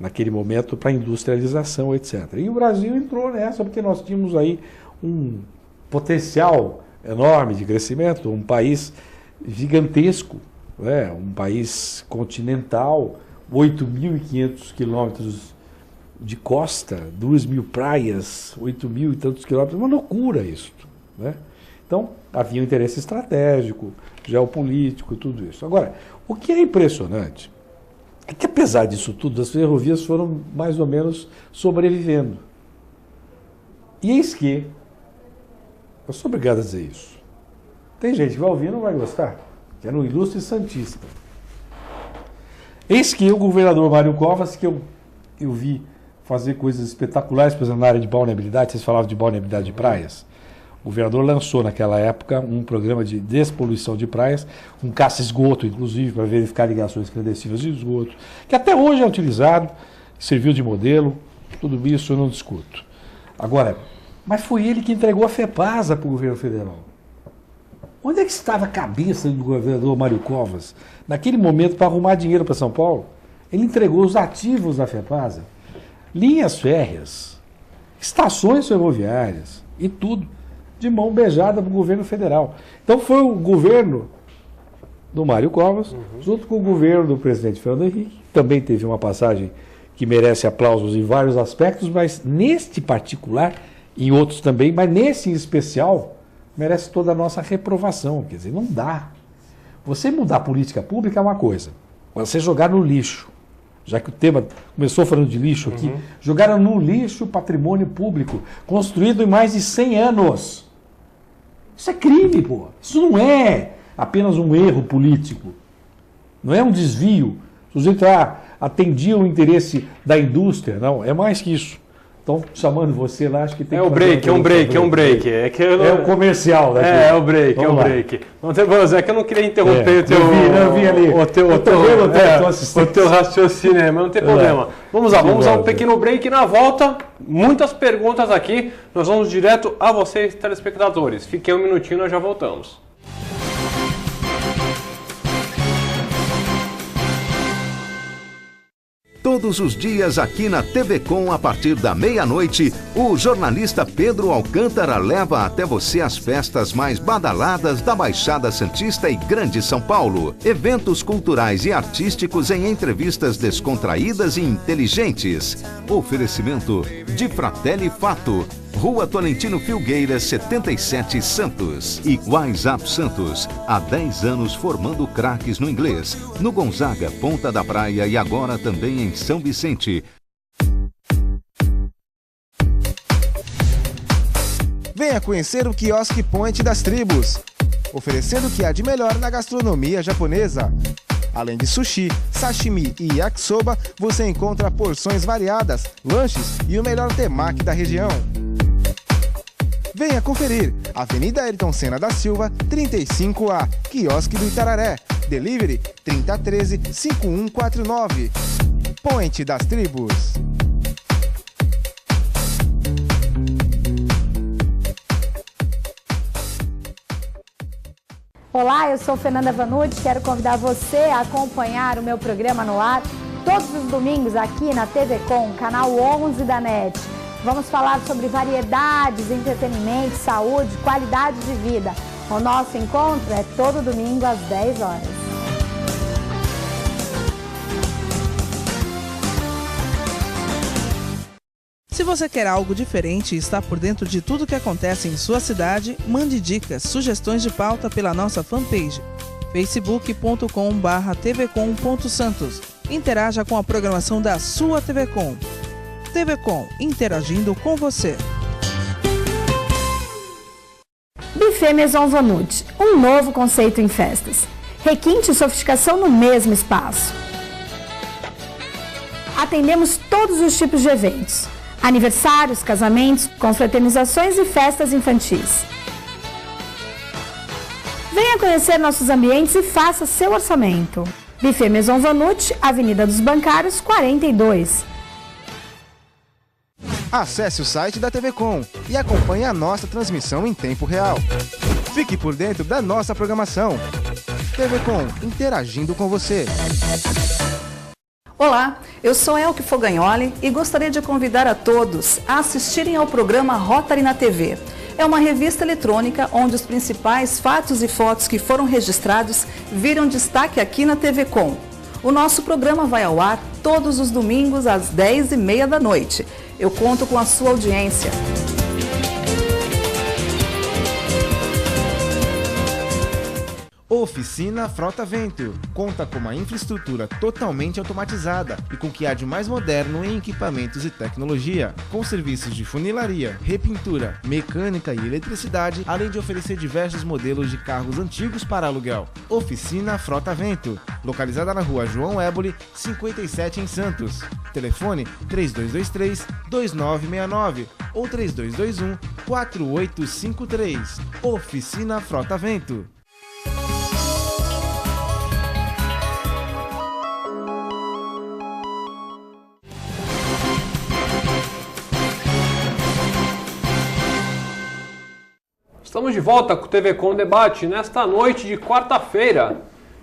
naquele momento, para a industrialização, etc. E o Brasil entrou nessa porque nós tínhamos aí um potencial enorme de crescimento, um país gigantesco, né? Um país continental, 8.500 quilômetros de costa, 2.000 praias, 8.000 e tantos quilômetros, uma loucura isso, né? Então, havia um interesse estratégico, geopolítico, tudo isso. Agora, o que é impressionante é que, apesar disso tudo, as ferrovias foram mais ou menos sobrevivendo. E eis que, eu sou obrigado a dizer isso, tem gente que vai ouvir e não vai gostar, que era um ilustre santista. Eis que o governador Mário Covas, que eu vi fazer coisas espetaculares, por exemplo, na área de balneabilidade, vocês falavam de balneabilidade de praias, o governador lançou naquela época um programa de despoluição de praias, com caça-esgoto, inclusive, para verificar ligações clandestinas de esgoto, que até hoje é utilizado, serviu de modelo, tudo isso eu não discuto. Agora, mas foi ele que entregou a FEPASA para o governo federal. Onde é que estava a cabeça do governador Mário Covas, naquele momento, para arrumar dinheiro para São Paulo? Ele entregou os ativos da FEPASA. Linhas férreas estações ferroviárias e tudo, de mão beijada para o governo federal. Então foi o governo do Mário Covas, junto com o governo do presidente Fernando Henrique, também teve uma passagem que merece aplausos em vários aspectos, mas neste particular, em outros também, mas nesse em especial, merece toda a nossa reprovação. Quer dizer, não dá. Você mudar a política pública é uma coisa, você jogar no lixo, já que o tema começou falando de lixo aqui, jogaram no lixo o patrimônio público, construído em mais de 100 anos. Isso é crime, pô. Isso não é apenas um erro político. Não é um desvio. O sujeito atendia o interesse da indústria. Não, é mais que isso. Então, chamando você lá, acho que tem que... É o break. É o comercial daqui. É o break. Não tem problema, é que eu não queria interromper o teu raciocínio, mas não tem problema. Vamos a um pequeno break e na volta, muitas perguntas aqui. Nós vamos direto a vocês, telespectadores. Fiquem um minutinho, nós já voltamos. Todos os dias aqui na TV Com, a partir da meia-noite, o jornalista Pedro Alcântara leva até você as festas mais badaladas da Baixada Santista e Grande São Paulo. Eventos culturais e artísticos em entrevistas descontraídas e inteligentes. Oferecimento de Fratelli Fato, Rua Tolentino Filgueiras, 77, Santos. E WhatsApp Santos, há 10 anos formando craques no inglês, no Gonzaga, Ponta da Praia e agora também em São Vicente. Venha conhecer o Quiosque Point das Tribos, oferecendo o que há de melhor na gastronomia japonesa. Além de sushi, sashimi e yakisoba, você encontra porções variadas, lanches e o melhor temaki da região. Venha conferir. Avenida Ayrton Senna da Silva, 35A, Quiosque do Itararé. Delivery 3013-5149. Point das Tribos. Olá, eu sou Fernanda Vanucci, quero convidar você a acompanhar o meu programa no ar todos os domingos aqui na TV Com, canal 11 da NET. Vamos falar sobre variedades, entretenimento, saúde, qualidade de vida. O nosso encontro é todo domingo às 10 horas. Se você quer algo diferente e está por dentro de tudo que acontece em sua cidade, mande dicas, sugestões de pauta pela nossa fanpage facebook.com/tvcom.santos. Interaja com a programação da sua TV Com. TV Com, interagindo com você. Buffet Maison Vanucci, um novo conceito em festas. Requinte e sofisticação no mesmo espaço. Atendemos todos os tipos de eventos. Aniversários, casamentos, confraternizações e festas infantis. Venha conhecer nossos ambientes e faça seu orçamento. Buffet Maison Vanucci, Avenida dos Bancários, 42. Acesse o site da TV Com e acompanhe a nossa transmissão em tempo real. Fique por dentro da nossa programação. TV Com, interagindo com você. Olá, eu sou Elke Fogagnoli e gostaria de convidar a todos a assistirem ao programa Rotary na TV. É uma revista eletrônica onde os principais fatos e fotos que foram registrados viram destaque aqui na TV Com. O nosso programa vai ao ar todos os domingos às 10h30 da noite. Eu conto com a sua audiência. Oficina Frota Vento. Conta com uma infraestrutura totalmente automatizada e com o que há de mais moderno em equipamentos e tecnologia, com serviços de funilaria, repintura, mecânica e eletricidade, além de oferecer diversos modelos de carros antigos para aluguel. Oficina Frota Vento, localizada na Rua João Éboli, 57 em Santos. Telefone 3223-2969 ou 3221-4853. Oficina Frota Vento. Estamos de volta com o TV Com Debate nesta noite de quarta-feira.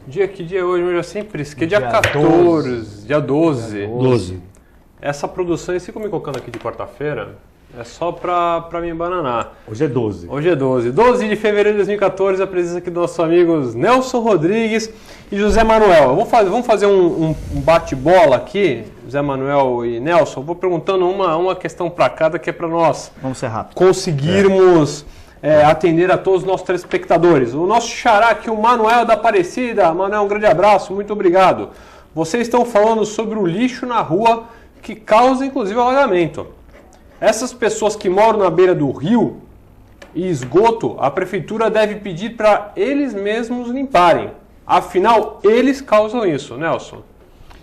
Que dia é hoje? Eu já sempre esqueço. Dia 14, dia 12. 12. Essa produção, eles ficam me colocando aqui de quarta-feira. É só para me embananar. Hoje é 12. Hoje é 12. 12 de fevereiro de 2014, a presença aqui dos nossos amigos Nelson Rodrigues e José Manuel. Vamos fazer um bate-bola aqui, José Manuel e Nelson. Vou perguntando uma questão para cada, que é para nós Vamos ser rápido. conseguirmos atender a todos os nossos telespectadores. O nosso xará aqui, o Manuel da Aparecida. Manuel, um grande abraço, muito obrigado. Vocês estão falando sobre o lixo na rua que causa, inclusive, alagamento. Essas pessoas que moram na beira do rio e esgoto, a prefeitura deve pedir para eles mesmos limparem. Afinal, eles causam isso, Nelson.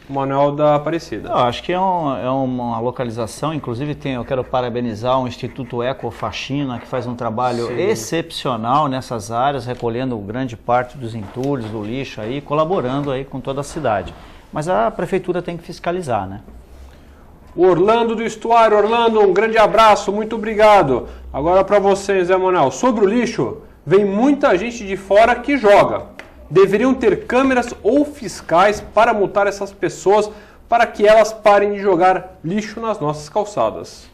Manuel da Aparecida. Eu acho que é uma localização, inclusive eu quero parabenizar o Instituto Ecofaxina, que faz um trabalho excepcional nessas áreas, recolhendo grande parte dos entulhos, do lixo aí, colaborando aí com toda a cidade. Mas a prefeitura tem que fiscalizar, né? O Orlando do Estuário. Orlando, um grande abraço, muito obrigado. Agora para você, Zé Manuel. Sobre o lixo, vem muita gente de fora que joga. Deveriam ter câmeras ou fiscais para multar essas pessoas para que elas parem de jogar lixo nas nossas calçadas.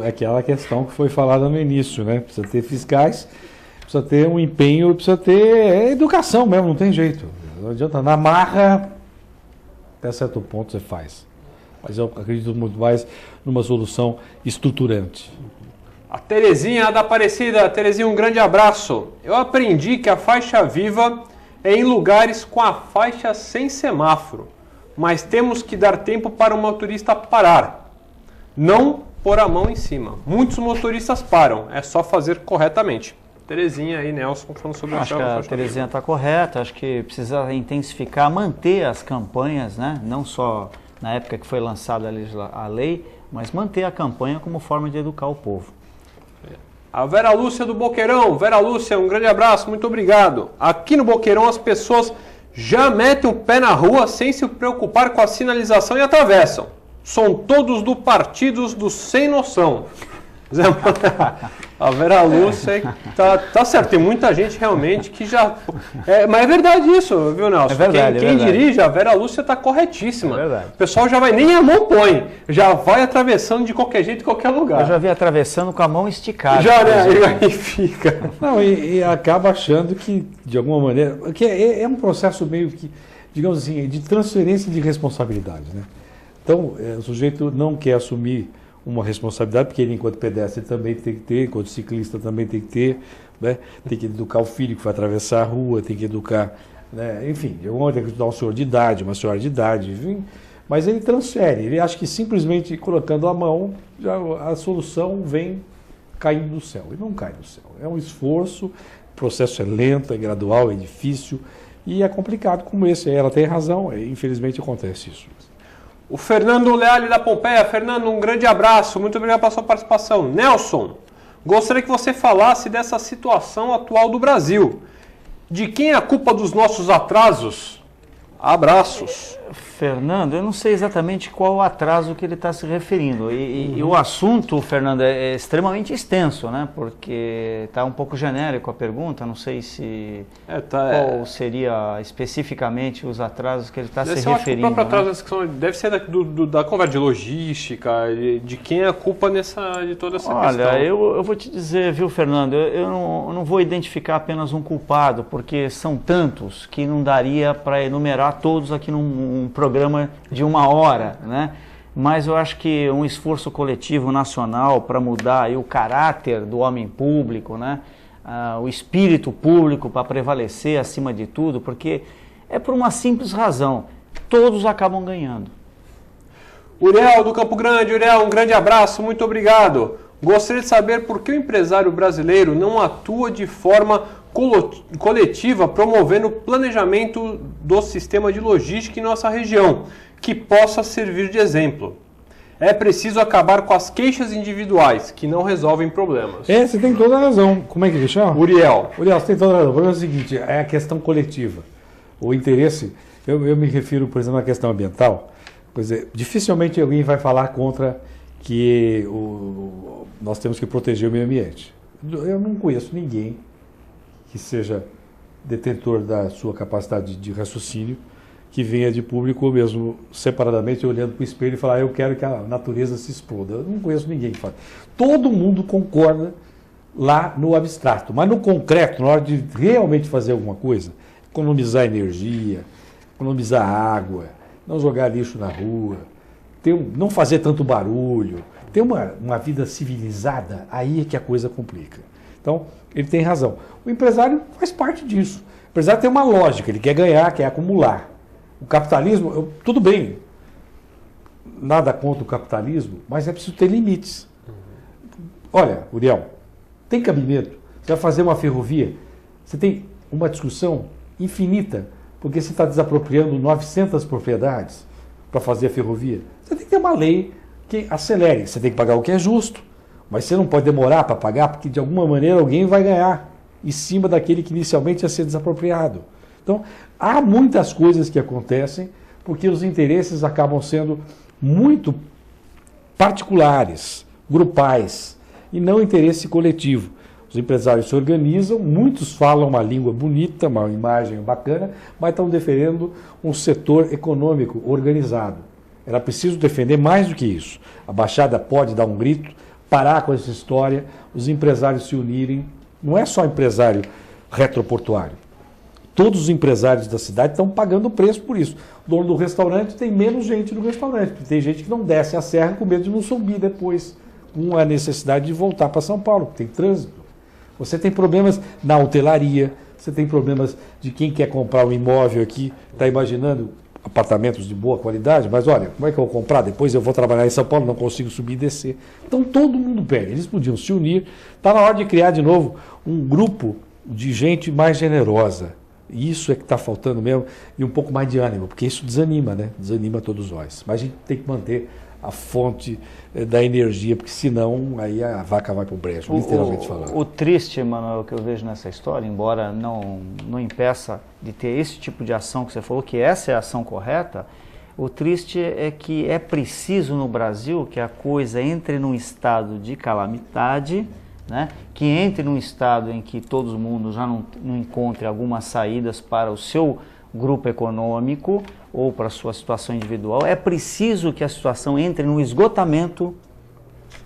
Aquela questão que foi falada no início, né? Precisa ter fiscais, precisa ter um empenho, precisa ter educação mesmo, não tem jeito. Não adianta, na marra, até certo ponto você faz. Mas eu acredito muito mais numa solução estruturante. A Terezinha da Aparecida. Terezinha, um grande abraço. Eu aprendi que a faixa viva é em lugares com a faixa sem semáforo, mas temos que dar tempo para o motorista parar, não pôr a mão em cima. Muitos motoristas param, é só fazer corretamente. Terezinha e Nelson falando sobre acho que a Terezinha está correta, acho que precisa intensificar, manter as campanhas, né? Não só na época que foi lançada a lei, mas manter a campanha como forma de educar o povo. A Vera Lúcia do Boqueirão. Vera Lúcia, um grande abraço, muito obrigado. Aqui no Boqueirão as pessoas já metem o pé na rua sem se preocupar com a sinalização e atravessam. São todos do partido dos sem noção. A Vera Lúcia tá certo, tem muita gente realmente que já... mas é verdade isso, viu, Nelson? É verdade, quem dirige, a Vera Lúcia está corretíssima. É verdade. O pessoal já vai, nem a mão põe, já vai atravessando de qualquer jeito, em qualquer lugar. Eu já vi atravessando com a mão esticada. Já, né? Aí fica. Não, e acaba achando que, de alguma maneira... que é um processo meio que, digamos assim, de transferência de responsabilidade, né? Então, o sujeito não quer assumir uma responsabilidade, porque ele, enquanto pedestre, também tem que ter, enquanto ciclista também tem que ter, né? Tem que educar o filho que vai atravessar a rua, tem que educar, né? Enfim, de alguma maneira tem que educar um senhor de idade, uma senhora de idade, enfim, mas ele transfere, ele acha que simplesmente colocando a mão, a solução vem caindo do céu, e não cai do céu, é um esforço, o processo é lento, é gradual, é difícil, e é complicado como esse, ela tem razão, infelizmente acontece isso. O Fernando Leale da Pompeia. Fernando, um grande abraço, muito obrigado pela sua participação. Nelson, gostaria que você falasse dessa situação atual do Brasil. De quem é a culpa dos nossos atrasos? Abraços. Fernando, eu não sei exatamente qual o atraso que ele está se referindo. E o assunto, Fernando, é extremamente extenso, né? Porque está um pouco genérico a pergunta, não sei se qual seria especificamente os atrasos que ele está se referindo. O próprio atraso deve ser da conversa de logística, de quem é a culpa de toda essa questão. Olha, eu vou te dizer, viu, Fernando, eu não vou identificar apenas um culpado, porque são tantos que não daria para enumerar todos aqui num programa de 1 hora, né? Mas eu acho que um esforço coletivo nacional para mudar aí o caráter do homem público, né? O espírito público para prevalecer acima de tudo, porque é por uma simples razão, todos acabam ganhando. Uriel do Campo Grande. Uriel, um grande abraço, muito obrigado. Gostaria de saber por que o empresário brasileiro não atua de forma coletiva, promovendo o planejamento do sistema de logística em nossa região, que possa servir de exemplo. É preciso acabar com as queixas individuais, que não resolvem problemas. Você tem toda a razão. Como é que ele chama? Uriel. Uriel, você tem toda a razão. O problema é o seguinte, é a questão coletiva. O interesse, eu me refiro, por exemplo, à questão ambiental. Quer dizer, dificilmente alguém vai falar contra que nós temos que proteger o meio ambiente. Eu não conheço ninguém que seja detentor da sua capacidade de raciocínio, que venha de público ou mesmo separadamente olhando para o espelho e falar, eu quero que a natureza se exploda. Eu não conheço ninguém que fala. Todo mundo concorda lá no abstrato, mas no concreto, na hora de realmente fazer alguma coisa, economizar energia, economizar água, não jogar lixo na rua, não fazer tanto barulho, ter uma vida civilizada, aí é que a coisa complica. Então, ele tem razão. O empresário faz parte disso. O empresário tem uma lógica, ele quer ganhar, quer acumular. O capitalismo, tudo bem, nada contra o capitalismo, mas é preciso ter limites. Olha, Uriel, tem cabimento. Você vai fazer uma ferrovia, você tem uma discussão infinita, porque você está desapropriando 900 propriedades para fazer a ferrovia. Você tem que ter uma lei que acelere. Você tem que pagar o que é justo, mas você não pode demorar para pagar, porque de alguma maneira alguém vai ganhar em cima daquele que inicialmente ia ser desapropriado. Então, há muitas coisas que acontecem porque os interesses acabam sendo muito particulares, grupais, e não interesse coletivo. Os empresários se organizam, muitos falam uma língua bonita, uma imagem bacana, mas estão defendendo um setor econômico organizado. Era preciso defender mais do que isso. A Baixada pode dar um grito, parar com essa história, os empresários se unirem. Não é só empresário retroportuário. Todos os empresários da cidade estão pagando o preço por isso. O dono do restaurante tem menos gente no restaurante, porque tem gente que não desce a serra com medo de não subir depois, com a necessidade de voltar para São Paulo, porque tem trânsito. Você tem problemas na hotelaria, você tem problemas de quem quer comprar um imóvel aqui, está imaginando apartamentos de boa qualidade, mas olha, como é que eu vou comprar? Depois eu vou trabalhar em São Paulo, não consigo subir e descer. Então todo mundo perde. Eles podiam se unir. Está na hora de criar de novo um grupo de gente mais generosa. Isso é que está faltando mesmo, e um pouco mais de ânimo, porque isso desanima, né? Desanima todos nós. Mas a gente tem que manter a fonte da energia, porque senão aí a vaca vai para o brejo, literalmente falando. O triste, Manuel, que eu vejo nessa história, embora não impeça de ter esse tipo de ação que você falou, que essa é a ação correta, o triste é que é preciso no Brasil que a coisa entre num estado de calamidade, né, que entre num estado em que todo mundo já não encontre algumas saídas para o seu grupo econômico ou para a sua situação individual. É preciso que a situação entre no esgotamento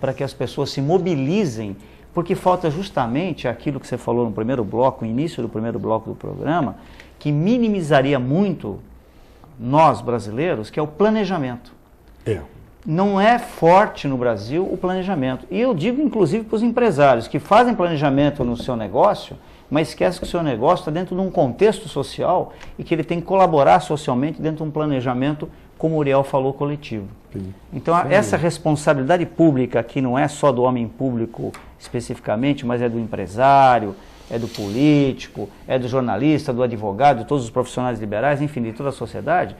para que as pessoas se mobilizem, porque falta justamente aquilo que você falou no primeiro bloco, no início do primeiro bloco do programa, que minimizaria muito nós brasileiros, que é o planejamento. Não é forte no Brasil o planejamento. E eu digo, inclusive, para os empresários que fazem planejamento no seu negócio, mas esquece que o seu negócio está dentro de um contexto social e que ele tem que colaborar socialmente dentro de um planejamento, como o Uriel falou, coletivo. Então, essa responsabilidade pública, que não é só do homem público especificamente, mas é do empresário, é do político, é do jornalista, do advogado, de todos os profissionais liberais, enfim, de toda a sociedade,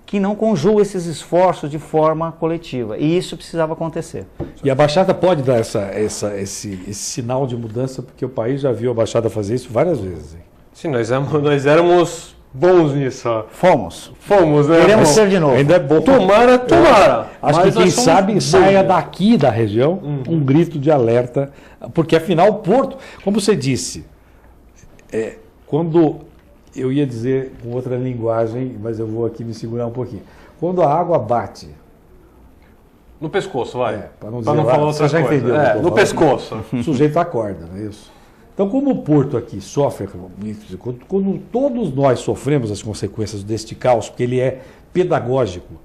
que não conjuga esses esforços de forma coletiva. E isso precisava acontecer. E a Baixada pode dar esse sinal de mudança, porque o país já viu a Baixada fazer isso várias vezes. Hein? Sim, nós éramos bons nisso. Fomos, né? Queremos ser de novo. Ainda é bom. Tomara. Acho que quem sabe saia daqui da região um grito de alerta, porque afinal o Porto, como você disse, quando... Eu ia dizer com outra linguagem, mas eu vou aqui me segurar um pouquinho. Quando a água bate... No pescoço, vai. Para não falar outra coisa. Entendeu, no pescoço. O sujeito acorda, não é isso? Então, como o Porto aqui sofre, quando todos nós sofremos as consequências deste caos, porque ele é pedagógico,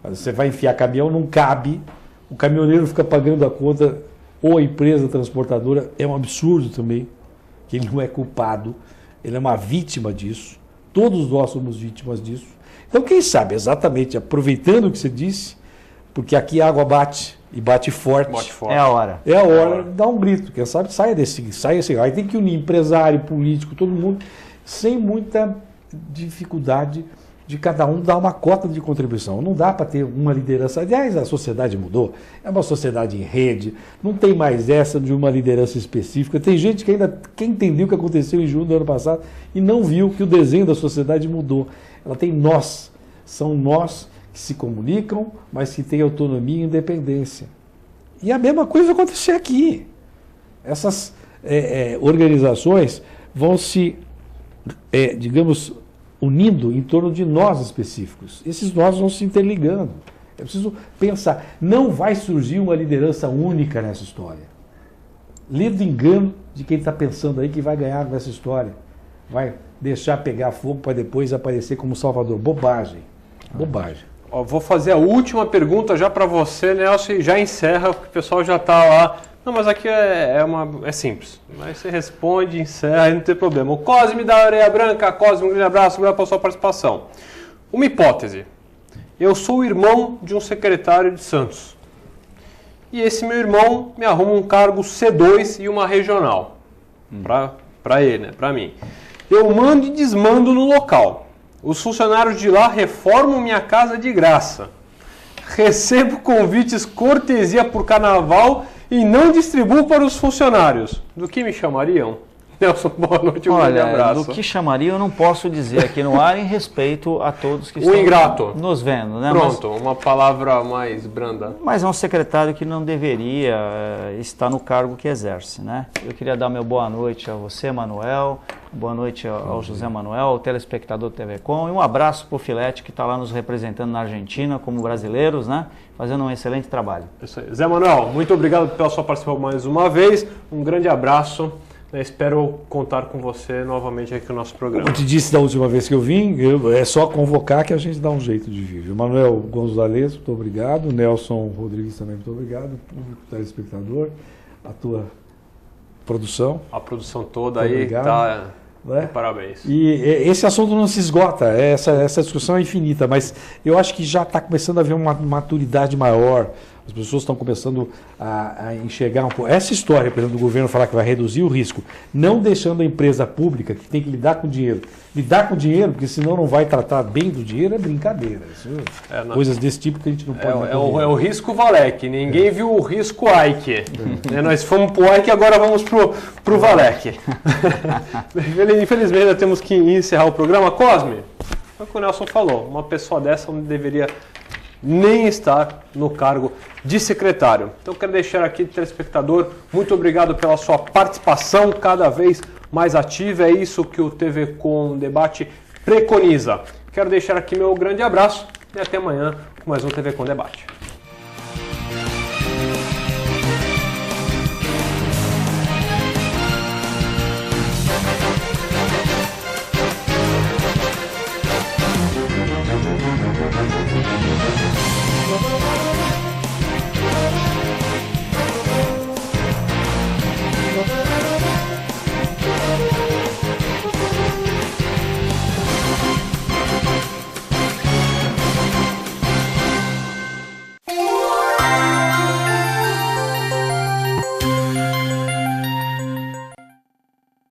você vai enfiar caminhão, não cabe, o caminhoneiro fica pagando a conta, ou a empresa transportadora, é um absurdo também, que ele não é culpado. Ele é uma vítima disso. Todos nós somos vítimas disso. Então, quem sabe, exatamente, aproveitando o que você disse, porque aqui a água bate, e bate forte. É a hora. É a hora de dar um grito. Quem sabe saia assim. Aí tem que unir empresário, político, todo mundo, sem muita dificuldade de cada um dar uma cota de contribuição. Não dá para ter uma liderança. Aliás, a sociedade mudou. É uma sociedade em rede. Não tem mais essa de uma liderança específica. Tem gente que ainda quem entendeu o que aconteceu em junho do ano passado e não viu que o desenho da sociedade mudou. Ela tem nós. São nós que se comunicam, mas que têm autonomia e independência. E a mesma coisa vai acontecer aqui. Essas organizações vão se, digamos, unindo em torno de nós específicos. Esses nós vão se interligando. É preciso pensar. Não vai surgir uma liderança única nessa história. Livre do engano de quem está pensando aí que vai ganhar nessa história. Vai deixar pegar fogo para depois aparecer como salvador. Bobagem. Bobagem. Vou fazer a última pergunta já para você, Nelson, e já encerra, porque o pessoal já está lá. Não, mas aqui é simples. Mas você responde, encerra, aí não tem problema. O Cosme da Areia Branca. Cosme, um grande abraço, obrigado pela sua participação. Uma hipótese. Eu sou o irmão de um secretário de Santos. E esse meu irmão me arruma um cargo C2 e uma regional. Para ele, né? Para mim. Eu mando e desmando no local. Os funcionários de lá reformam minha casa de graça. Recebo convites cortesia por carnaval e não distribuo para os funcionários. Do que me chamariam? Nelson, boa noite, um grande abraço. Do que chamaria eu não posso dizer aqui no ar em respeito a todos que estão ingrato. Nos vendo. Né? Pronto, uma palavra mais branda. Mas é um secretário que não deveria estar no cargo que exerce. Né? Eu queria dar meu boa noite a você, Manuel, boa noite ao José Manuel, ao telespectador do TV Com, e um abraço para o Filete, que está lá nos representando na Argentina como brasileiros, né? Fazendo um excelente trabalho. Isso aí. Zé Manuel, muito obrigado pela sua participação mais uma vez, um grande abraço. Espero contar com você novamente aqui no nosso programa. Como eu te disse da última vez que eu vim, é só convocar que a gente dá um jeito de vir. Manuel Gonzalez, muito obrigado. Nelson Rodrigues também, muito obrigado. Público telespectador, a tua produção. A produção toda muito aí obrigado. Né? Parabéns. E esse assunto não se esgota, essa discussão é infinita, mas eu acho que já está começando a haver uma maturidade maior. As pessoas estão começando a enxergar um pouco. Essa história, por exemplo, do governo falar que vai reduzir o risco, não deixando a empresa pública que tem que lidar com o dinheiro. Lidar com o dinheiro, porque senão não vai tratar bem do dinheiro, é brincadeira. Coisas desse tipo que a gente não pode... É o risco Valec. Ninguém viu o risco Ike. Nós fomos pro Ike, agora vamos pro Valec. Infelizmente, nós temos que encerrar o programa. Cosme, é o que o Nelson falou. Uma pessoa dessa não deveria nem estar no cargo de secretário. Então, quero deixar aqui, telespectador, muito obrigado pela sua participação cada vez mais ativa. É isso que o TV Com Debate preconiza. Quero deixar aqui meu grande abraço e até amanhã com mais um TV Com Debate.